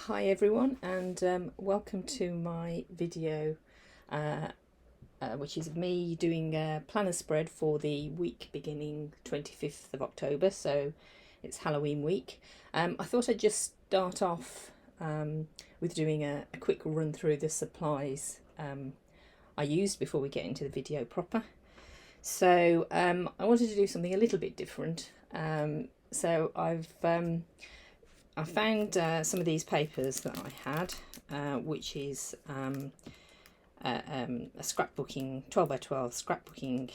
Hi everyone, and welcome to my video which is me doing a planner spread for the week beginning 25th of October, so it's Halloween week. I thought I'd just start off with doing a quick run through the supplies I used before we get into the video proper. So I wanted to do something a little bit different, so I found some of these papers that I had, which is a scrapbooking 12 by 12 scrapbooking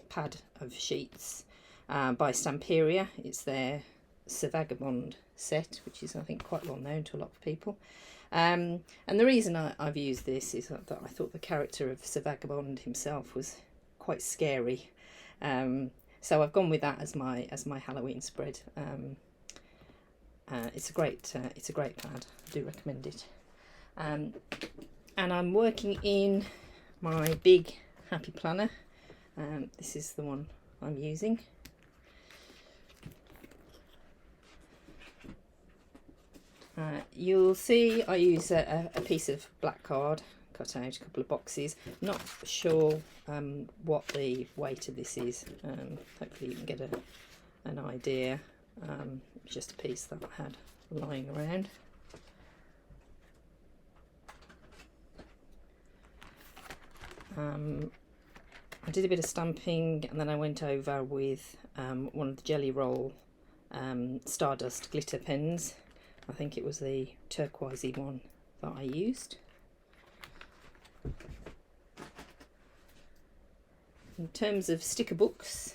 pad of sheets by Stamperia. It's their Sir Vagabond set, which is I think quite well known to a lot of people. And the reason I've used this is that I thought the character of Sir Vagabond himself was quite scary, so I've gone with that as my Halloween spread. It's a great pad. I do recommend it. And I'm working in my big happy planner. This is the one I'm using. You'll see I use a piece of black card, cut out a couple of boxes. Not sure what the weight of this is. Hopefully you can get an idea. Just a piece that I had lying around. I did a bit of stamping, and then I went over with one of the Jelly Roll Stardust glitter pens. I think it was the turquoisey one that I used. In terms of sticker books,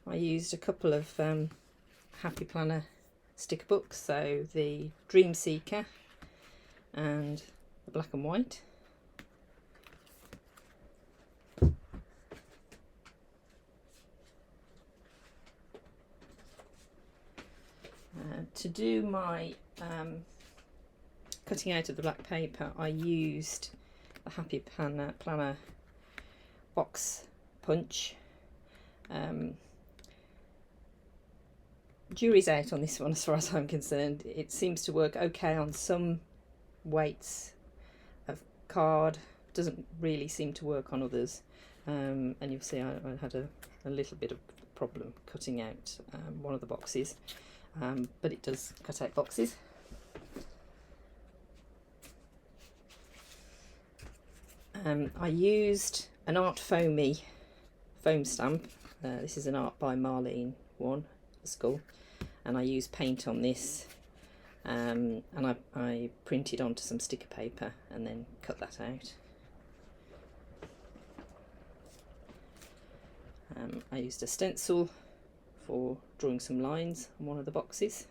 I used a couple of Happy Planner sticker books, so the Dream Seeker and the black and white. To do my cutting out of the black paper, I used the Happy Planner box punch. Jury's out on this one as far as I'm concerned. It seems to work okay on some weights of card, doesn't really seem to work on others, and you'll see I had a little bit of problem cutting out one of the boxes, but it does cut out boxes. I used an Art Foamy foam stamp. This is an Art by Marlene one, the skull, and I used paint on this, and I printed onto some sticker paper and then cut that out. I used a stencil for drawing some lines on one of the boxes,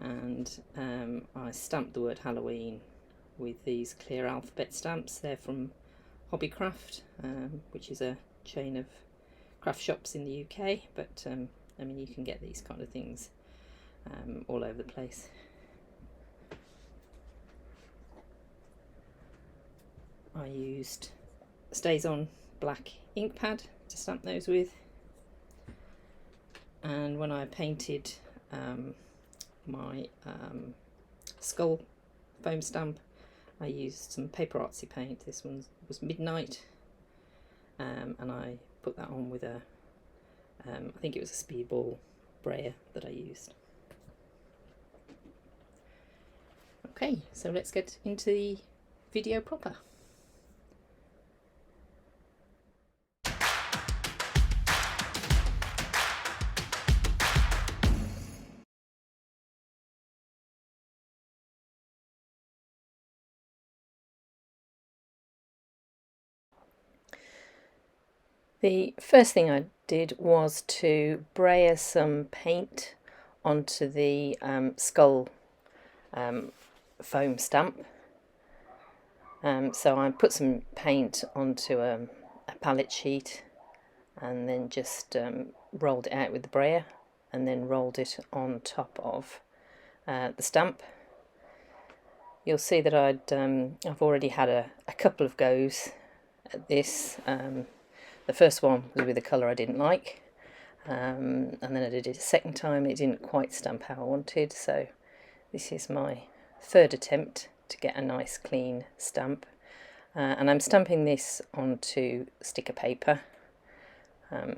and I stamped the word Halloween with these clear alphabet stamps. They're from Hobbycraft, which is a chain of craft shops in the UK, but I mean, you can get these kind of things all over the place. I used Stays On black ink pad to stamp those with, and when I painted my skull foam stamp, I used some paper artsy paint. This one was Midnight, and I put that on with a I think it was a Speedball brayer that I used. Okay, so let's get into the video proper. The first thing I did was to brayer some paint onto the skull foam stamp. So I put some paint onto a palette sheet and then just rolled it out with the brayer, and then rolled it on top of the stamp. You'll see that I've already had a couple of goes at this. The first one was with a colour I didn't like, and then I did it a second time. It didn't quite stamp how I wanted, so this is my third attempt to get a nice clean stamp. And I'm stamping this onto sticker paper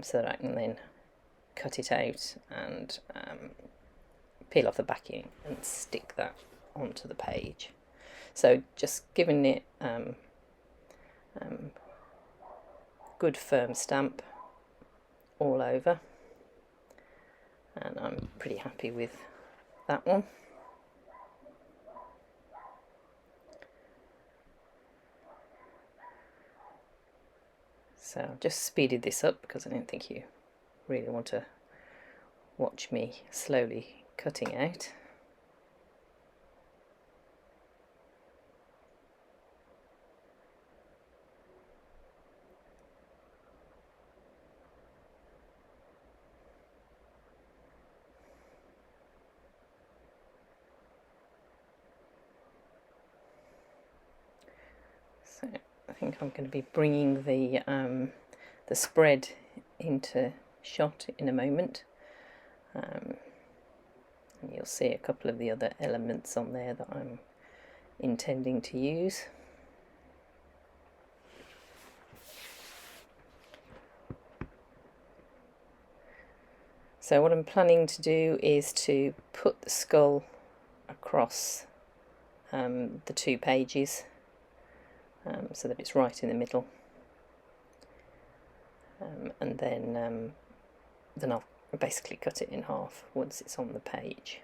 so that I can then cut it out and peel off the backing and stick that onto the page. So just giving it good firm stamp all over, and I'm pretty happy with that one. So I've just speeded this up because I don't think you really want to watch me slowly cutting out. So I think I'm going to be bringing the spread into shot in a moment, and you'll see a couple of the other elements on there that I'm intending to use. So what I'm planning to do is to put the skull across the two pages, so that it's right in the middle, and then I'll basically cut it in half once it's on the page.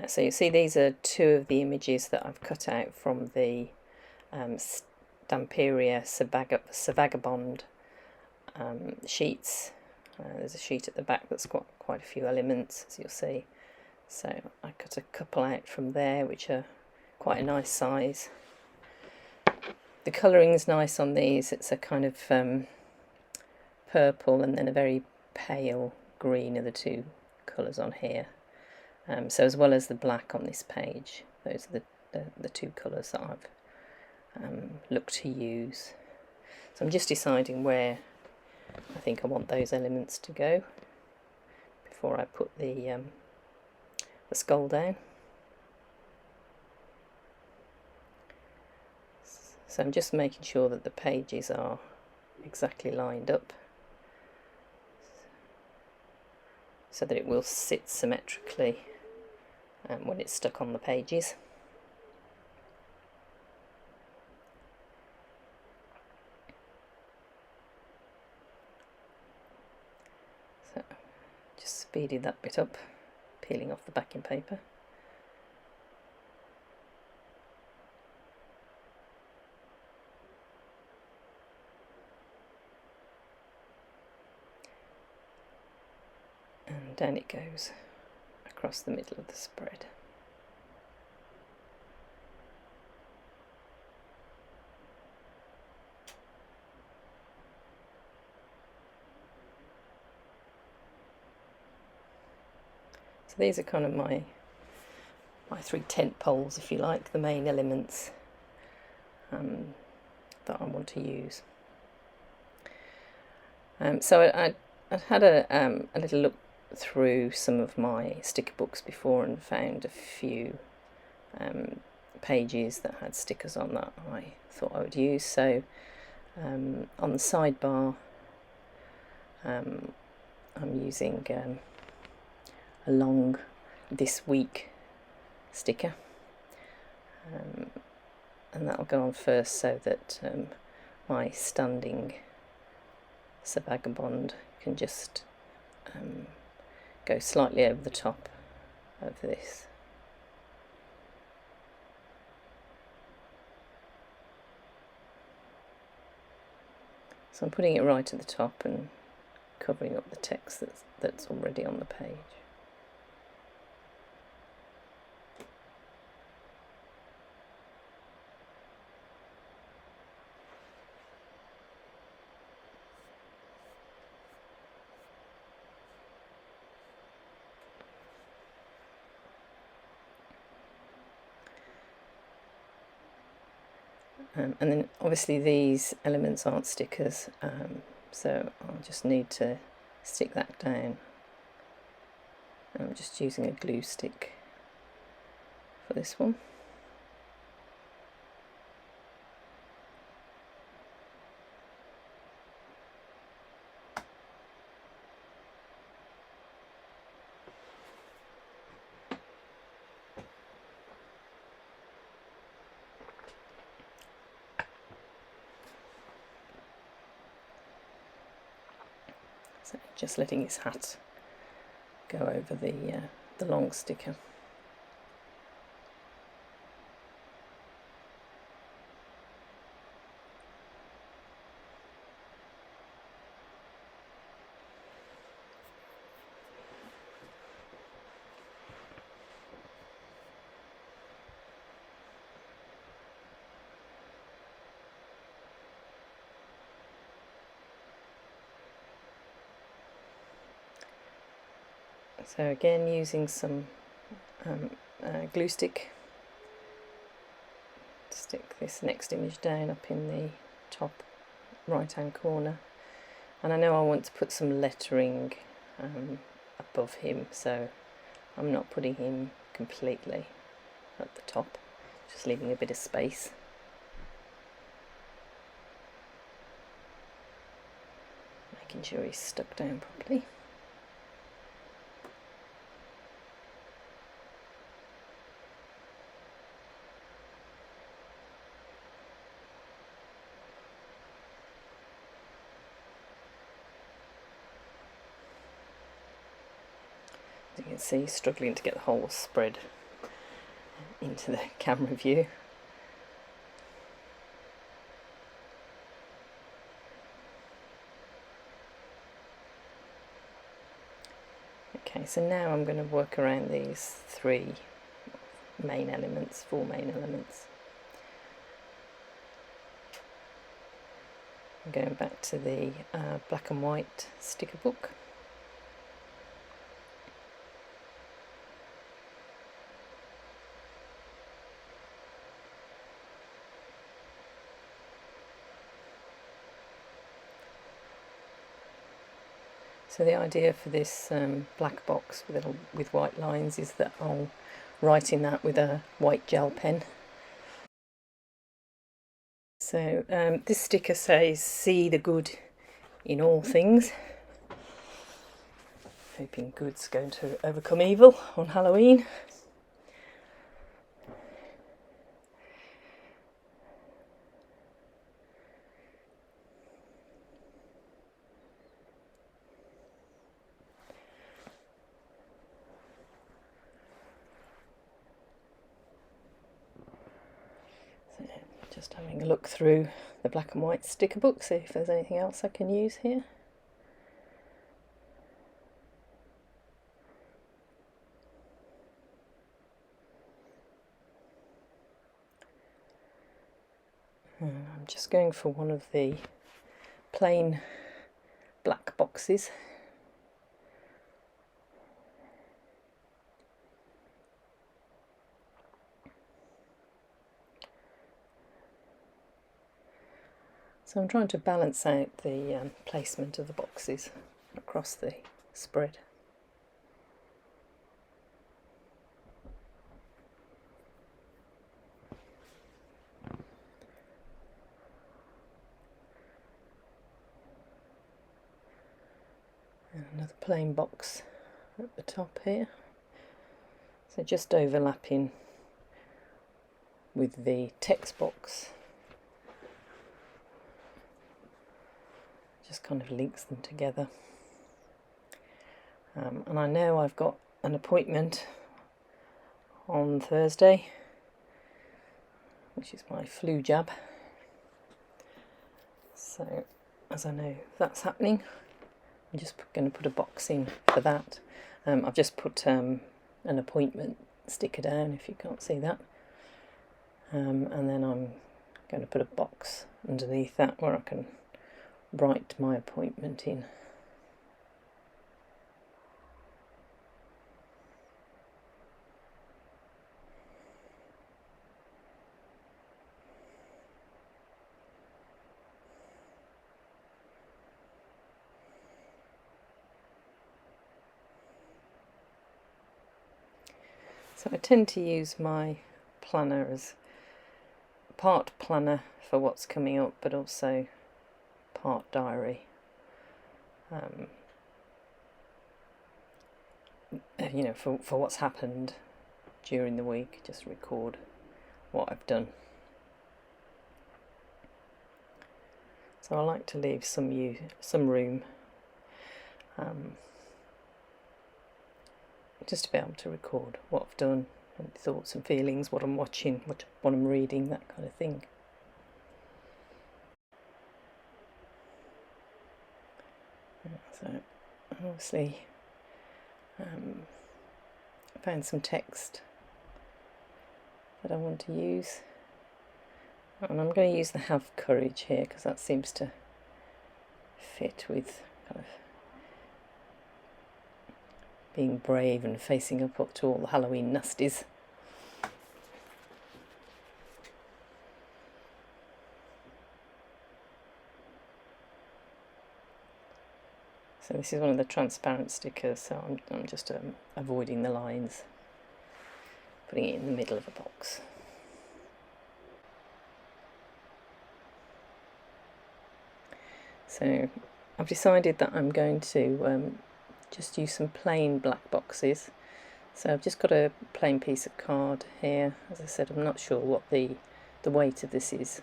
So you see these are two of the images that I've cut out from the Stamperia Savagabond sheets. There's a sheet at the back that's got quite a few elements, as you'll see. So I cut a couple out from there, which are quite a nice size. The colouring's nice on these. It's a kind of purple and then a very pale green are the two colours on here. So as well as the black on this page, those are the two colours that I've looked to use. So I'm just deciding where I think I want those elements to go before I put the skull down. So I'm just making sure that the pages are exactly lined up so that it will sit symmetrically when it's stuck on the pages. So just speeding that bit up, peeling off the backing paper. And down it goes across the middle of the spread. So these are kind of my three tent poles, if you like, the main elements that I want to use. So I had a little look through some of my sticker books before and found a few pages that had stickers on that I thought I would use. So on the sidebar I'm using a long "This Week" sticker, and that'll go on first so that my standing Savagabond can just go slightly over the top of this. So I'm putting it right at the top and covering up the text that's already on the page. And then obviously these elements aren't stickers, so I'll just need to stick that down. I'm just using a glue stick for this one. So just letting his hat go over the long sticker. So again, using some glue stick to stick this next image down up in the top right hand corner, and I know I want to put some lettering above him, so I'm not putting him completely at the top, just leaving a bit of space. Making sure he's stuck down properly. As you can see, struggling to get the whole spread into the camera view. Okay, so now I'm going to work around these four main elements. I'm going back to the black and white sticker book. So the idea for this black box with white lines is that I'll write in that with a white gel pen. So this sticker says, "See the good in all things." Hoping good's going to overcome evil on Halloween. So just having a look through the black and white sticker book, see if there's anything else I can use here. I'm just going for one of the plain black boxes. So I'm trying to balance out the placement of the boxes across the spread. And another plain box at the top here. So just overlapping with the text box. Just kind of links them together. And I know I've got an appointment on Thursday, which is my flu jab. So as I know that's happening, I'm just going to put a box in for that. I've just put an appointment sticker down, if you can't see that. And then I'm going to put a box underneath that where I can write my appointment in. So I tend to use my planner as part planner for what's coming up, but also part diary. You know, for what's happened during the week, just record what I've done. So I like to leave some room, just to be able to record what I've done, and thoughts and feelings, what I'm watching, what I'm reading, that kind of thing. So obviously I found some text that I want to use, and I'm going to use the have courage here because that seems to fit with kind of being brave and facing up to all the Halloween nasties. So this is one of the transparent stickers, so I'm just avoiding the lines, putting it in the middle of a box. So I've decided that I'm going to just use some plain black boxes. So I've just got a plain piece of card here. As I said, I'm not sure what the weight of this is,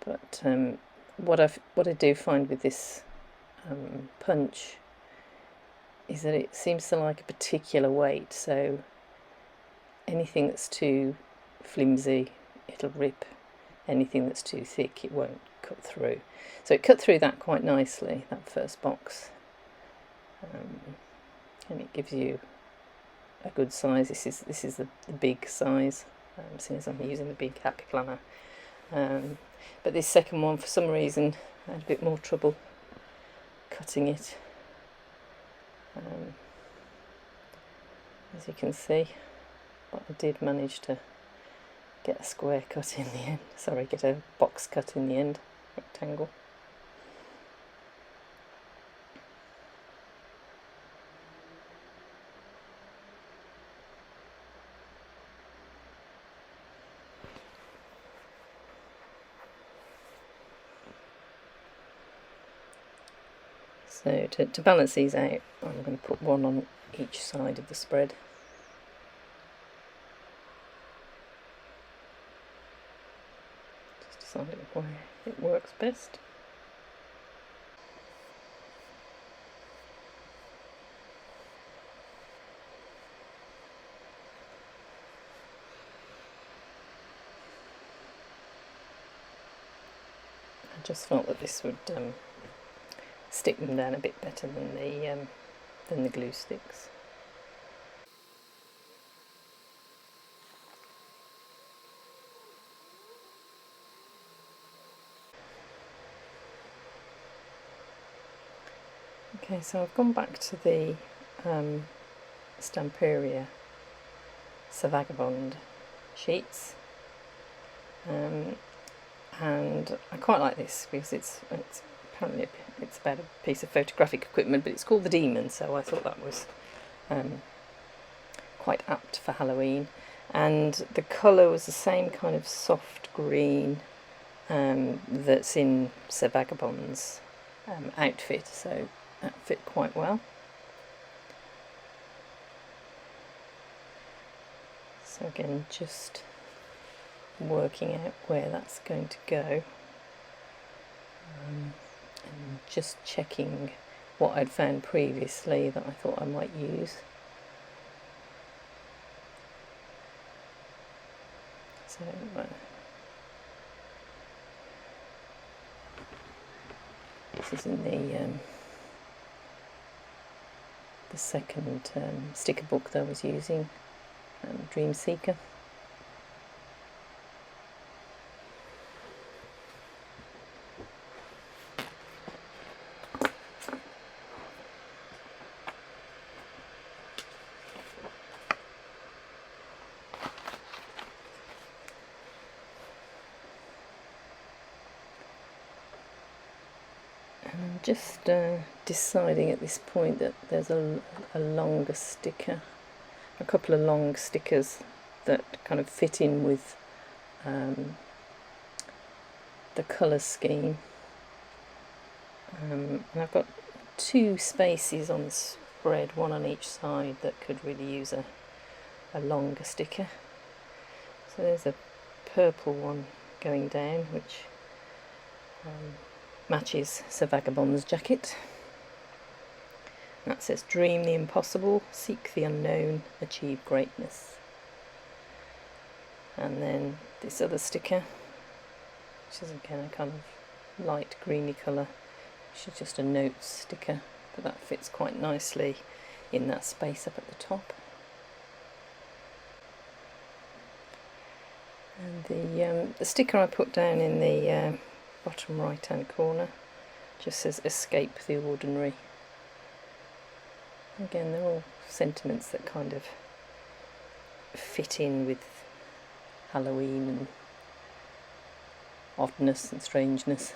but what I do find with this punch is that it seems to like a particular weight, so anything that's too flimsy it'll rip, anything that's too thick it won't cut through. So it cut through that quite nicely, that first box, and it gives you a good size. This is the big size, since I'm using the big Happy Planner. But this second one, for some reason, I had a bit more trouble cutting it. As you can see, but I did manage to get a square cut in the end. Sorry, get a box cut in the end, rectangle. So to balance these out, I'm going to put one on each side of the spread. Just deciding where it works best. I just felt that this would stick them down a bit better than the glue sticks. Okay, so I've gone back to the Stamperia Vagabond sheets, and I quite like this because it's apparently it's about a piece of photographic equipment, but it's called the Demon, so I thought that was quite apt for Halloween. And the colour was the same kind of soft green that's in Sir Vagabond's outfit, so that fit quite well. So again, just working out where that's going to go, and just checking what I'd found previously that I thought I might use. So this is in the second sticker book that I was using, Dream Seeker. just deciding at this point that there's a longer sticker, a couple of long stickers that kind of fit in with the colour scheme. And I've got two spaces on the spread, one on each side, that could really use a longer sticker. So there's a purple one going down, which matches Sir Vagabond's jacket. That says, "Dream the impossible, seek the unknown, achieve greatness." And then this other sticker, which is again a kind of light greeny colour, which is just a notes sticker, but that fits quite nicely in that space up at the top. And the sticker I put down in the bottom right hand corner just says, "Escape the ordinary." Again, they're all sentiments that kind of fit in with Halloween and oddness and strangeness.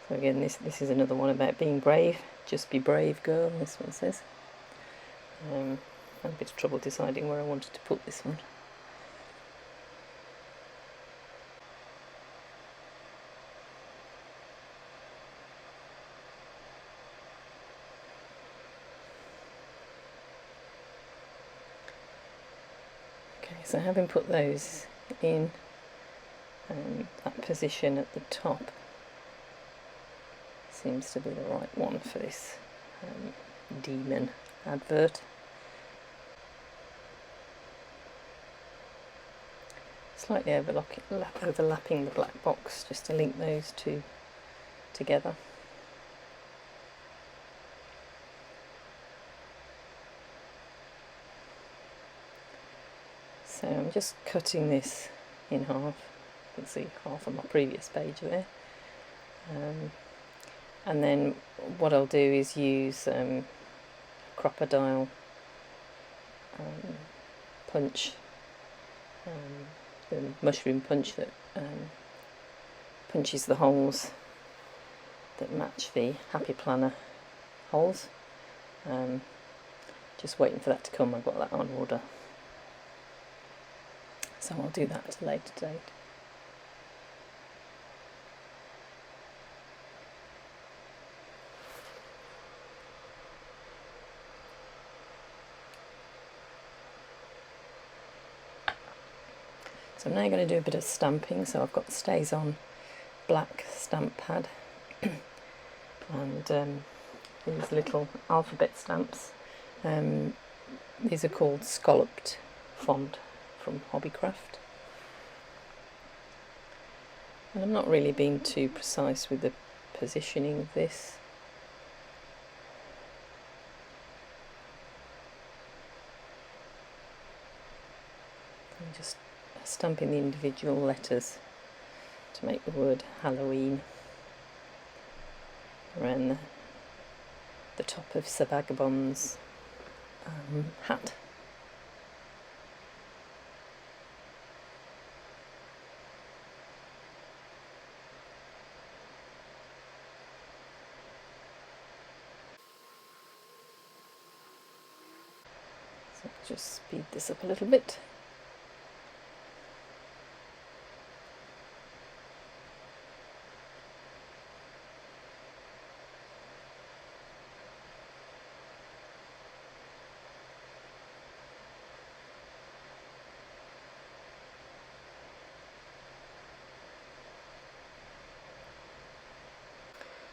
So again, this is another one about being brave. "Just be brave, girl," this one says. I had a bit of trouble deciding where I wanted to put this one. So having put those in that position at the top seems to be the right one for this demon advert. Slightly overlapping the black box just to link those two together. So I'm just cutting this in half. You can see half on my previous page there. And then what I'll do is use crocodile punch, the mushroom punch that punches the holes that match the Happy Planner holes. Just waiting for that to come. I've got that on order. So I'll do that at a later date. So I'm now going to do a bit of stamping. So I've got the Stays On black stamp pad and these little alphabet stamps. These are called scalloped font from Hobbycraft, and I'm not really being too precise with the positioning of this. I'm just stamping the individual letters to make the word Halloween around the top of Sir Vagabond's hat. So just speed this up a little bit.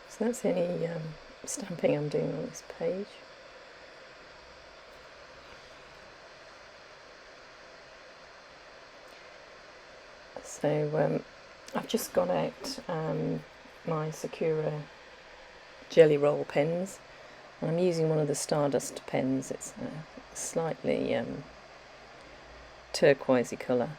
So that's any stamping I'm doing on this page. So I've just got out my Sakura Jelly Roll pens, and I'm using one of the Stardust pens. It's a slightly turquoisey colour.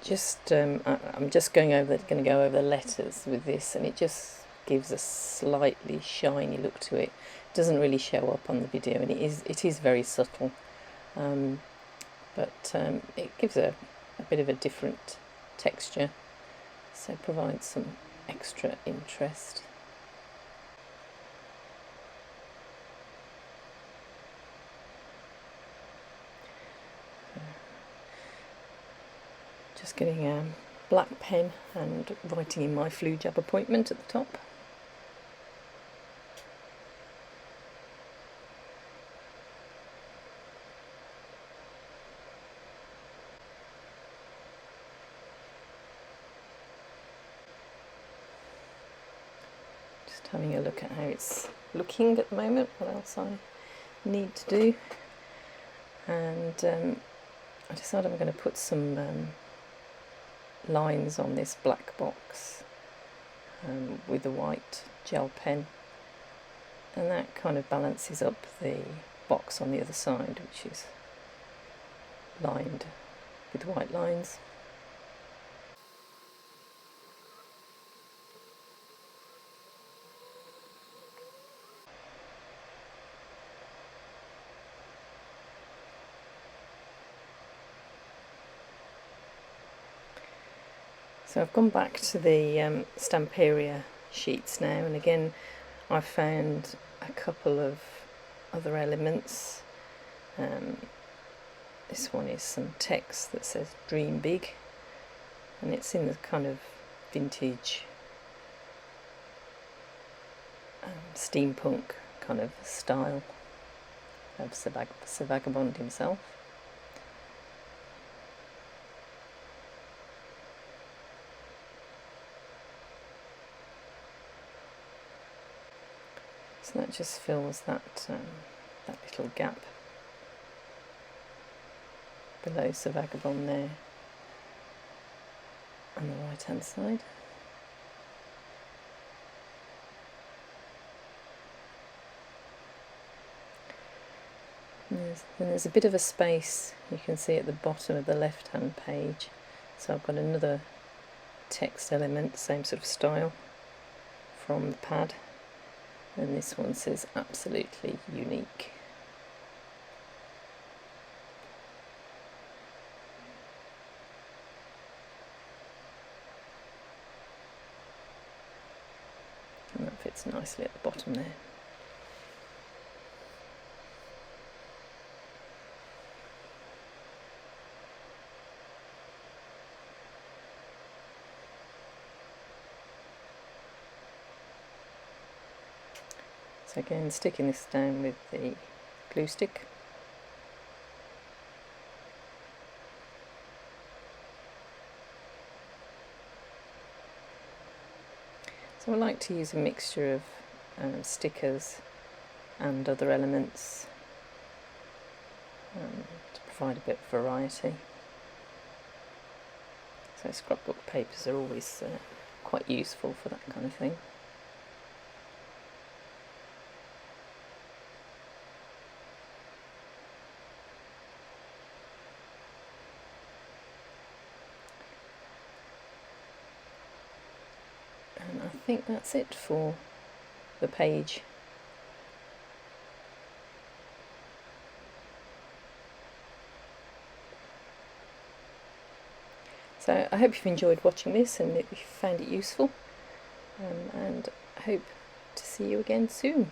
I'm just going to go over the letters with this, and it just gives a slightly shiny look to it. It doesn't really show up on the video, and it is very subtle, but it gives a bit of a different texture so provides some extra interest. Just getting a black pen and writing in my flu jab appointment at the top. Just having a look at how it's looking at the moment, what else I need to do. And I decided I'm going to put some lines on this black box with a white gel pen, and that kind of balances up the box on the other side, which is lined with white lines. So I've gone back to the Stamperia sheets now, and again I've found a couple of other elements. This one is some text that says "Dream Big," and it's in the kind of vintage steampunk kind of style of Sir Vagabond himself. So that just fills that little gap below Sir Vagabond there on the right hand side. And there's a bit of a space, you can see at the bottom of the left hand page, so I've got another text element, same sort of style, from the pad. And this one says "Absolutely Unique." And that fits nicely at the bottom there. So again, sticking this down with the glue stick. So I like to use a mixture of stickers and other elements to provide a bit of variety. So scrapbook papers are always quite useful for that kind of thing. And I think that's it for the page. So I hope you've enjoyed watching this and if you found it useful, and I hope to see you again soon.